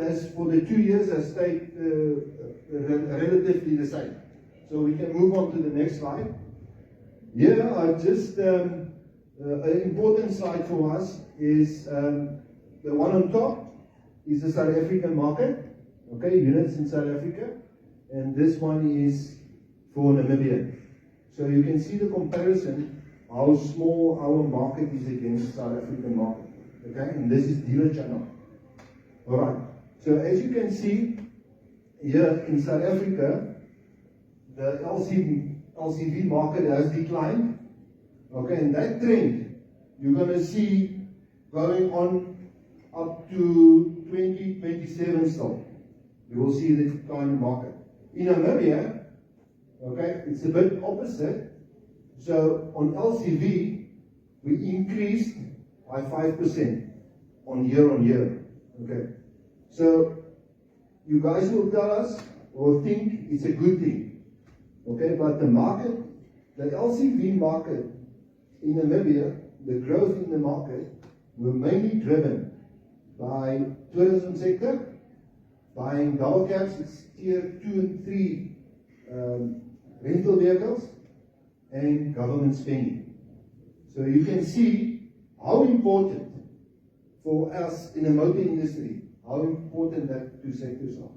As for the 2 years has stayed relatively the same. So we can move on to the next slide. Here are just an important slide for us is the one on top is the South African market, okay, units in South Africa, and this one is for Namibia. So you can see the comparison, how small our market is against South African market, okay, and this is dealer channel. Alright, so as you can see here in South Africa, the LCV market has declined, okay, and that trend you're going to see going on up to 2027 still. You will see the decline in market. In Namibia, okay, it's a bit opposite. So on LCV, we increased by 5% on year. Okay, so you guys will tell us or think it's a good thing. Okay, but the market, the LCV market in Namibia, the growth in the market were mainly driven by tourism sector, buying double cabs, it's tier 2 and 3 rental vehicles, and government spending. So you can see how important for us in the motor industry, how important that two sectors are.